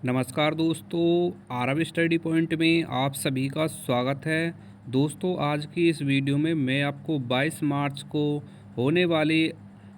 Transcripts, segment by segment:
नमस्कार दोस्तों, Aarav study point में आप सभी का स्वागत है। दोस्तों, आज की इस वीडियो में मैं आपको 22 मार्च को होने वाली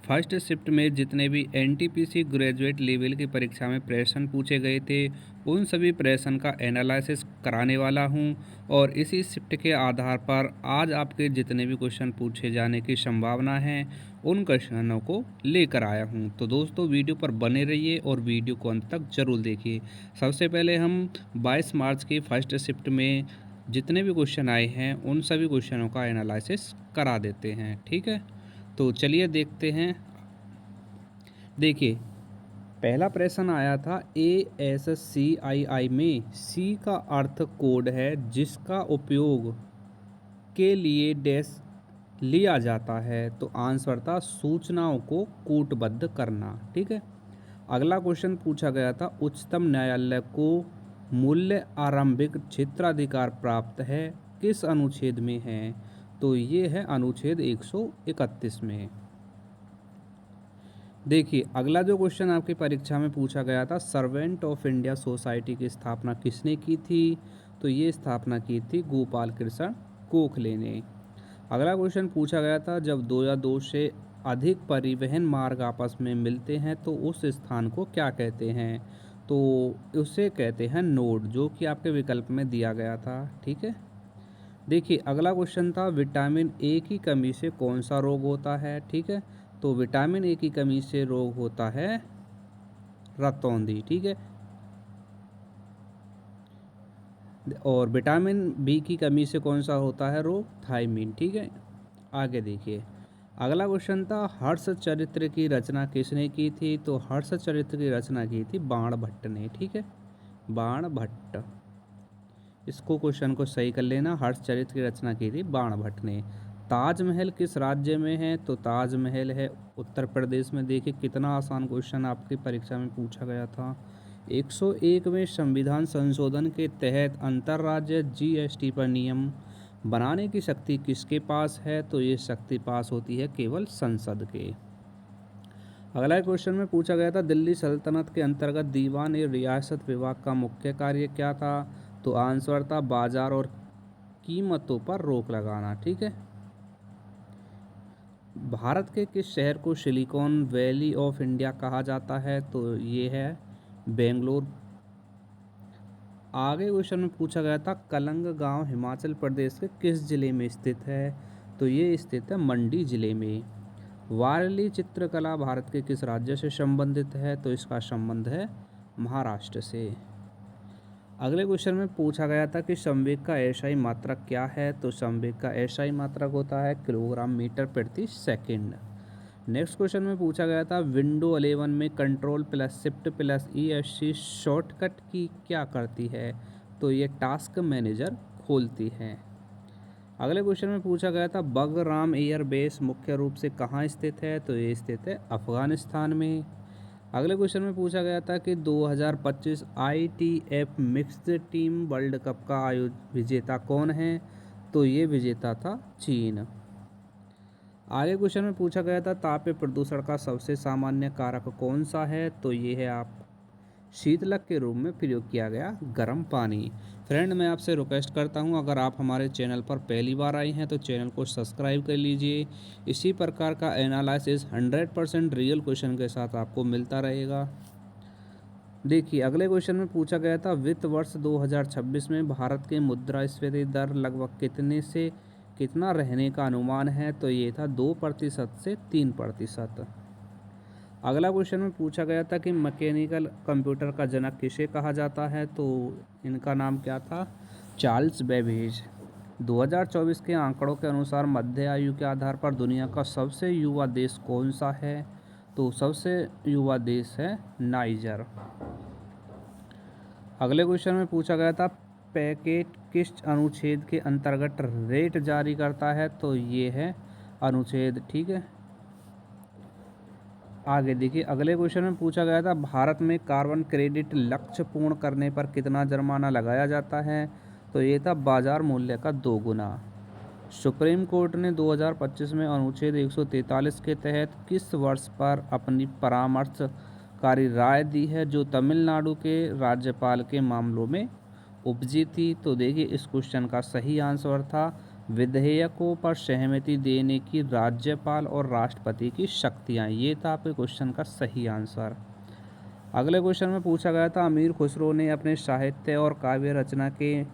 फर्स्ट शिफ्ट में जितने भी एनटीपीसी ग्रेजुएट लेवल की परीक्षा में प्रश्न पूछे गए थे उन सभी प्रश्न का एनालिसिस कराने वाला हूं और इसी शिफ्ट के आधार पर आज आपके जितने भी क्वेश्चन पूछे जाने की संभावना है उन क्वेश्चनों को लेकर आया हूं। तो दोस्तों, वीडियो पर बने रहिए और वीडियो को अंत तक जरूर देखिए। सबसे पहले हम 22 मार्च की फर्स्ट शिफ्ट में जितने भी क्वेश्चन आए हैं उन सभी क्वेश्चनों का एनालिसिस करा देते हैं, ठीक है। तो चलिए देखते हैं। देखिए, पहला प्रश्न आया था ASCII में सी का अर्थ कोड है जिसका उपयोग के लिए डैश लिया जाता है। तो आंसर था सूचनाओं को कूटबद्ध करना, ठीक है। अगला क्वेश्चन पूछा गया था उच्चतम न्यायालय को मूल्य आरंभिक क्षेत्राधिकार प्राप्त है किस अनुच्छेद में है। तो ये है अनुच्छेद 131 में। देखिए, अगला जो क्वेश्चन आपकी परीक्षा में पूछा गया था सर्वेंट ऑफ इंडिया सोसाइटी की स्थापना किसने की थी। तो ये स्थापना की थी गोपाल कृष्ण गोखले ने। अगला क्वेश्चन पूछा गया था जब दो या दो से अधिक परिवहन मार्ग आपस में मिलते हैं तो उस स्थान को क्या कहते हैं। तो उसे कहते हैं नोड, जो कि आपके विकल्प में दिया गया था, ठीक है। देखिए, अगला क्वेश्चन था विटामिन ए की कमी से कौन सा रोग होता है, ठीक है। तो विटामिन ए की कमी से रोग होता है रतौंधी, ठीक है। और विटामिन बी की कमी से कौन सा होता है रोग, थायमीन, ठीक है। आगे देखिए, अगला क्वेश्चन था हर्ष चरित्र की रचना किसने की थी। तो हर्ष चरित्र की रचना की थी बाण भट्ट ने, ठीक है, बाण भट्ट। इसको क्वेश्चन को सही कर लेना, हर्ष चरित्र की रचना की थी बाण भट्ट ने। ताजमहल किस राज्य में है। तो ताजमहल है उत्तर प्रदेश में। देखिए, कितना आसान क्वेश्चन आपकी परीक्षा में पूछा गया था। 101वें संविधान संशोधन के तहत अंतर्राज्य जीएसटी पर नियम बनाने की शक्ति किसके पास है। तो ये शक्ति पास होती है केवल संसद के। अगला क्वेश्चन में पूछा गया था दिल्ली सल्तनत के अंतर्गत दीवान ए रियासत विभाग का मुख्य कार्य क्या था। तो आंसर था बाजार और कीमतों पर रोक लगाना, ठीक है। भारत के किस शहर को सिलिकॉन वैली ऑफ इंडिया कहा जाता है। तो ये है बेंगलोर। आगे क्वेश्चन में पूछा गया था कलंग गांव हिमाचल प्रदेश के किस जिले में स्थित है। तो ये स्थित है मंडी जिले में। वारली चित्रकला भारत के किस राज्य से संबंधित है। तो इसका संबंध है महाराष्ट्र से। अगले क्वेश्चन में पूछा गया था कि संवेग का एसआई मात्रक क्या है। तो संवेग का एसआई मात्रक होता है किलोग्राम मीटर प्रति सेकंड। नेक्स्ट क्वेश्चन में पूछा गया था विंडो 11 में control plus shift plus ESC shortcut की क्या करती है। तो ये टास्क मैनेजर खोलती है। अगले क्वेश्चन में पूछा गया था बगराम एयरबेस मुख्य रूप से कहाँ स्थित है। तो ये स्थित है अफगानिस्तान में। अगले क्वेश्चन में पूछा गया था कि 2025 ITF mixed team world cup का विजेता कौन है। तो ये विजेता था चीन। आगे क्वेश्चन में पूछा गया था तापीय प्रदूषण का सबसे सामान्य कारक कौन सा है। तो ये है आप शीतलक के रूप में प्रयोग किया गया गर्म पानी। फ्रेंड, मैं आपसे रिक्वेस्ट करता हूं अगर आप हमारे चैनल पर पहली बार आए हैं तो चैनल को सब्सक्राइब कर लीजिए। इसी प्रकार का एनालिसिस 100% रियल क्वेश्चन के साथ आपको मिलता रहेगा। देखिए, अगले क्वेश्चन में पूछा गया था वित्त वर्ष 2026 में भारत की मुद्रास्फीति दर लगभग कितने से कितना रहने का अनुमान है। तो ये था 2% से 3%। अगला क्वेश्चन में पूछा गया था कि मैकेनिकल कंप्यूटर का जनक किसे कहा जाता है। तो इनका नाम क्या था, चार्ल्स बेबेज। 2024 के आंकड़ों के अनुसार मध्य आयु के आधार पर दुनिया का सबसे युवा देश कौन सा है। तो सबसे युवा देश है नाइजर। अगले क्वेश्चन में पूछा गया था पैकेट किस अनुच्छेद के अंतर्गत रेट जारी करता है। तो ये है अनुच्छेद, ठीक है। आगे देखिए, अगले क्वेश्चन में पूछा गया था भारत में कार्बन क्रेडिट लक्ष्य पूर्ण करने पर कितना जुर्माना लगाया जाता है। तो ये था बाजार मूल्य का 2 गुना। सुप्रीम कोर्ट ने 2025 में अनुच्छेद 143 के तहत किस वर्ष पर अपनी परामर्श कारी राय दी है जो तमिलनाडु के राज्यपाल के मामलों में उपजी थी? तो देखिए इस क्वेश्चन का सही आंसर था विधेयकों पर सहमति देने की राज्यपाल और राष्ट्रपति की शक्तियाँ। ये था आपके क्वेश्चन का सही आंसर। अगले क्वेश्चन में पूछा गया था अमीर खुसरो ने अपने साहित्य और काव्य रचना के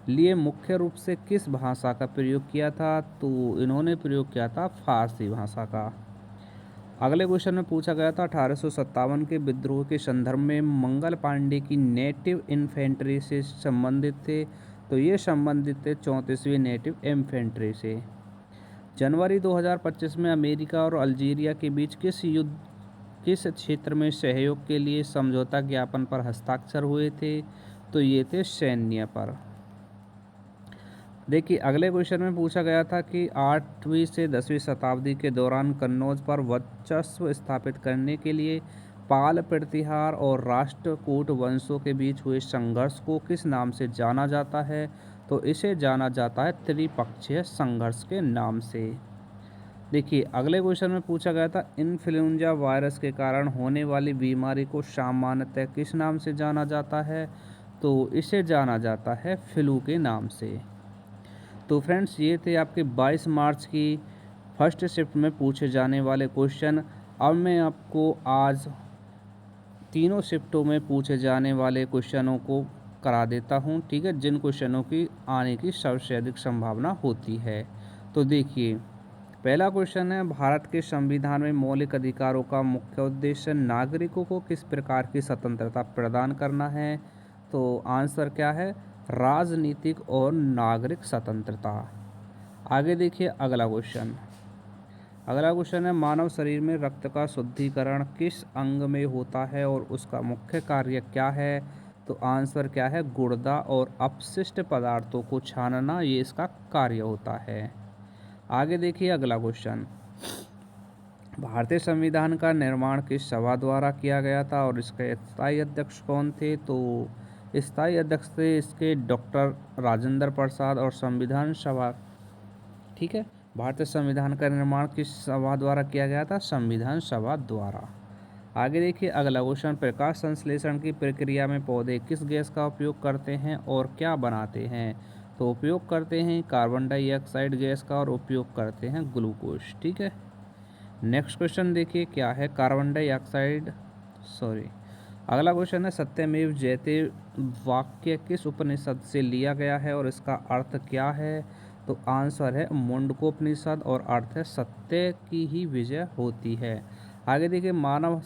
लिए मुख्य रूप से किस भाषा का प्रयोग किया था? तो इन्होंने प्रयोग किया था फारसी भाषा का। अगले क्वेश्चन में पूछा गया था 1857 के विद्रोह के संदर्भ में मंगल पांडे की नेटिव इन्फेंट्री से संबंधित थे? तो ये संबंधित थे 34वीं नेटिव इन्फेंट्री से। जनवरी 2025 में अमेरिका और अल्जीरिया के बीच किस क्षेत्र में सहयोग के लिए समझौता ज्ञापन पर हस्ताक्षर हुए थे? तो ये थे सैन्य पर। देखिए अगले क्वेश्चन में पूछा गया था कि 8वीं से 10वीं शताब्दी के दौरान कन्नौज पर वर्चस्व स्थापित करने के लिए पाल प्रतिहार और राष्ट्रकूट वंशों के बीच हुए संघर्ष को किस नाम से जाना जाता है? तो इसे जाना जाता है त्रिपक्षीय संघर्ष के नाम से। देखिए अगले क्वेश्चन में पूछा गया था इन्फ्लुएंजा वायरस के कारण होने वाली बीमारी को सामान्यतः किस नाम से जाना जाता है? तो इसे जाना जाता है फ्लू के नाम से। तो फ्रेंड्स ये थे आपके 22 मार्च की फर्स्ट शिफ्ट में पूछे जाने वाले क्वेश्चन। अब मैं आपको आज तीनों शिफ्टों में पूछे जाने वाले क्वेश्चनों को करा देता हूँ, ठीक है, जिन क्वेश्चनों की आने की सबसे अधिक संभावना होती है। तो देखिए पहला क्वेश्चन है भारत के संविधान में मौलिक अधिकारों का मुख्य उद्देश्य नागरिकों को किस प्रकार की स्वतंत्रता प्रदान करना है? तो आंसर क्या है? राजनीतिक और नागरिक स्वतंत्रता। आगे देखिए अगला क्वेश्चन है मानव शरीर में रक्त का शुद्धिकरण किस अंग में होता है और उसका मुख्य कार्य क्या है? तो आंसर क्या है? गुर्दा और अपशिष्ट पदार्थों को छानना, ये इसका कार्य होता है। आगे देखिए अगला क्वेश्चन, भारतीय संविधान का निर्माण किस सभा द्वारा किया गया था और इसके स्थायी अध्यक्ष कौन थे? तो स्थायी अध्यक्ष थे इसके डॉक्टर राजेंद्र प्रसाद और संविधान सभा, ठीक है। भारतीय संविधान का निर्माण किस सभा द्वारा किया गया था? संविधान सभा द्वारा। आगे देखिए अगला क्वेश्चन, प्रकाश संश्लेषण की प्रक्रिया में पौधे किस गैस का उपयोग करते हैं और क्या बनाते हैं? तो उपयोग करते हैं कार्बन डाइऑक्साइड गैस का और उपयोग करते हैं ग्लूकोज, ठीक है। नेक्स्ट क्वेश्चन देखिए क्या है, अगला क्वेश्चन है सत्यमेव जयते वाक्य किस उपनिषद से लिया गया है और इसका अर्थ क्या है? तो आंसर है मुंडकोपनिषद और अर्थ है सत्य की ही विजय होती है। आगे देखिए मानव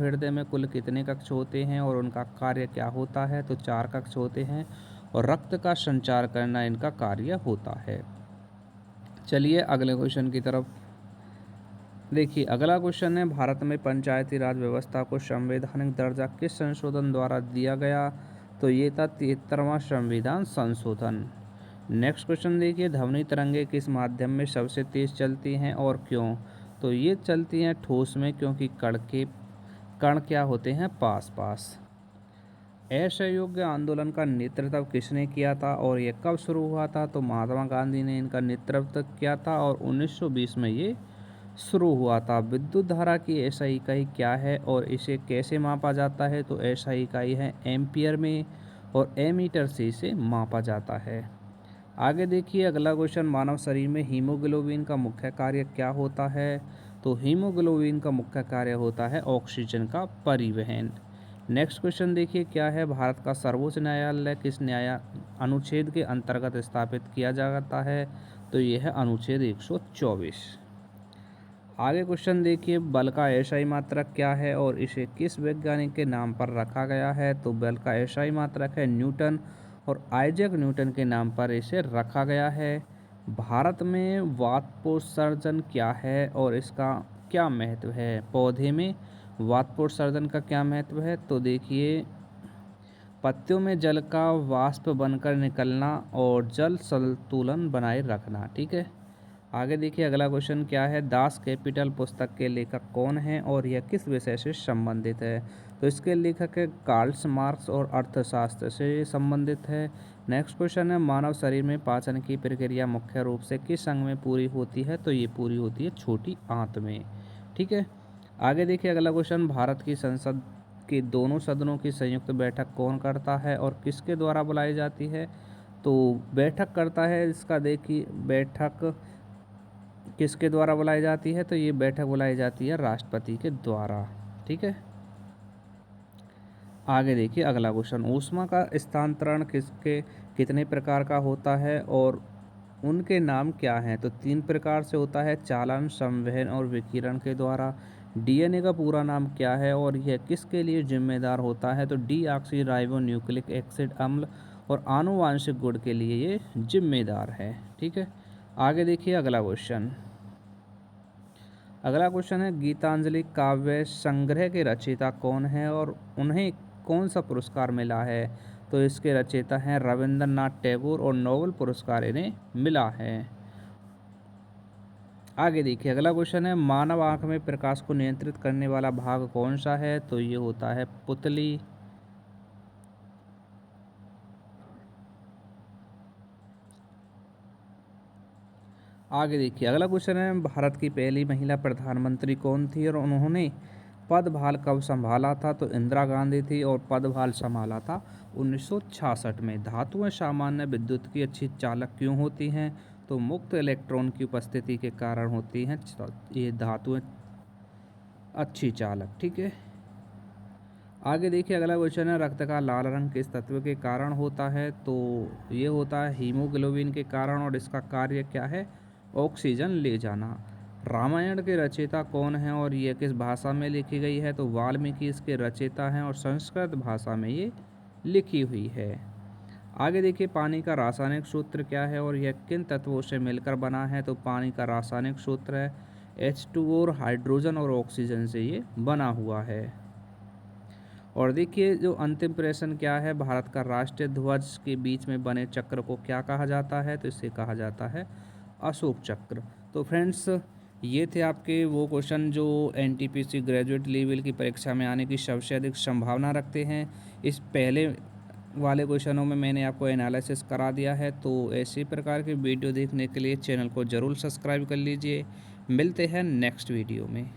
हृदय में कुल कितने कक्ष होते हैं और उनका कार्य क्या होता है? तो 4 कक्ष होते हैं और रक्त का संचार करना इनका कार्य होता है। चलिए अगले क्वेश्चन की तरफ देखिए अगला क्वेश्चन है भारत में पंचायती राज व्यवस्था को संवैधानिक दर्जा किस संशोधन द्वारा दिया गया? तो ये था 73वां संविधान संशोधन। नेक्स्ट क्वेश्चन देखिए ध्वनि तरंगे किस माध्यम में सबसे तेज चलती हैं और क्यों? तो ये चलती हैं ठोस में, क्योंकि कण क्या होते हैं? पास। असहयोग आंदोलन का नेतृत्व किसने किया था और यह कब शुरू हुआ था? तो महात्मा गांधी ने इनका नेतृत्व किया था और 1920 में ये शुरू हुआ था। विद्युत धारा की एसआई इकाई क्या है और इसे कैसे मापा जाता है? तो एसआई इकाई है एम्पियर में और एमीटर से इसे मापा जाता है। आगे देखिए अगला क्वेश्चन, मानव शरीर में हीमोग्लोबिन का मुख्य कार्य क्या होता है? तो हीमोग्लोबिन का मुख्य कार्य होता है ऑक्सीजन का परिवहन। नेक्स्ट क्वेश्चन देखिए क्या है, भारत का सर्वोच्च न्यायालय किस अनुच्छेद के अंतर्गत स्थापित किया जाता है? तो यह है अनुच्छेद 124। आगे क्वेश्चन देखिए बल का एसआई मात्रक क्या है और इसे किस वैज्ञानिक के नाम पर रखा गया है? तो बल का एसआई मात्रक है न्यूटन और आइजैक न्यूटन के नाम पर इसे रखा गया है। भारत में वातपोत्सर्जन क्या है और इसका क्या महत्व है? पौधे में वातपोत्सर्जन का क्या महत्व है? तो देखिए पत्तियों में जल का वाष्प बनकर निकलना और जल संतुलन बनाए रखना, ठीक है। आगे देखिए अगला क्वेश्चन क्या है, दास कैपिटल पुस्तक के लेखक कौन हैं और यह किस विषय से संबंधित है? तो इसके लेखक है कार्ल मार्क्स और अर्थशास्त्र से संबंधित है। नेक्स्ट क्वेश्चन है मानव शरीर में पाचन की प्रक्रिया मुख्य रूप से किस अंग में पूरी होती है? तो ये पूरी होती है छोटी आंत में, ठीक है। आगे देखिए अगला क्वेश्चन, भारत की संसद के दोनों सदनों की संयुक्त बैठक कौन करता है और किसके द्वारा बुलाई जाती है? तो बैठक करता है इसका, देखिए बैठक किसके द्वारा बुलाई जाती है? तो ये बैठक बुलाई जाती है राष्ट्रपति के द्वारा। ठीक है। आगे देखिए अगला क्वेश्चन, ऊष्मा का स्थानांतरण किसके कितने प्रकार का होता है और उनके नाम क्या हैं? तो 3 प्रकार से होता है, चालन, संवहन और विकिरण के द्वारा। डीएनए का पूरा नाम क्या है और यह किसके लिए जिम्मेदार होता है? तो डीऑक्सी राइबो न्यूक्लिक एसिड अम्ल और आनुवांशिक गुण के लिए ये जिम्मेदार है। ठीक है। आगे देखिए अगला क्वेश्चन, अगला क्वेश्चन है, गीतांजलि काव्य संग्रह के रचयिता कौन है और उन्हें कौन सा पुरस्कार मिला है? तो इसके रचयिता हैं रविंद्रनाथ टैगोर और नोबेल पुरस्कार इन्हें मिला है। आगे देखिए अगला क्वेश्चन है, मानव आंख में प्रकाश को नियंत्रित करने वाला भाग कौन सा है? तो ये होता है पुतली। आगे देखिए अगला क्वेश्चन है, भारत की पहली महिला प्रधानमंत्री कौन थी और उन्होंने पदभार कब संभाला था? तो इंदिरा गांधी थी और पदभार संभाला था 1966 में। धातुएं सामान्य विद्युत की अच्छी चालक क्यों होती हैं? तो मुक्त इलेक्ट्रॉन की उपस्थिति के कारण होती हैं ये धातुएं अच्छी चालक। ठीक है। आगे देखिए अगला क्वेश्चन है, रक्त का लाल रंग किस तत्व के कारण होता है? तो ये होता है हीमोग्लोबिन के कारण और इसका कार्य क्या है? ऑक्सीजन ले जाना। रामायण के रचयिता कौन हैं और ये किस भाषा में लिखी गई है? तो वाल्मीकि इसके रचयिता हैं और संस्कृत भाषा में ये लिखी हुई है। आगे देखिए पानी का रासायनिक सूत्र क्या है और यह किन तत्वों से मिलकर बना है? तो पानी का रासायनिक सूत्र है H2O और हाइड्रोजन और ऑक्सीजन से ये बना हुआ है। और देखिए जो अंतिम प्रश्न क्या है, भारत का राष्ट्रीय ध्वज के बीच में बने चक्र को क्या कहा जाता है? तो इसे कहा जाता है अशोक चक्र। तो फ्रेंड्स ये थे आपके वो क्वेश्चन जो एनटीपीसी ग्रेजुएट लेवल की परीक्षा में आने की सबसे अधिक संभावना रखते हैं। इस पहले वाले क्वेश्चनों में मैंने आपको एनालिसिस करा दिया है। तो ऐसी प्रकार की वीडियो देखने के लिए चैनल को ज़रूर सब्सक्राइब कर लीजिए। मिलते हैं नेक्स्ट वीडियो में।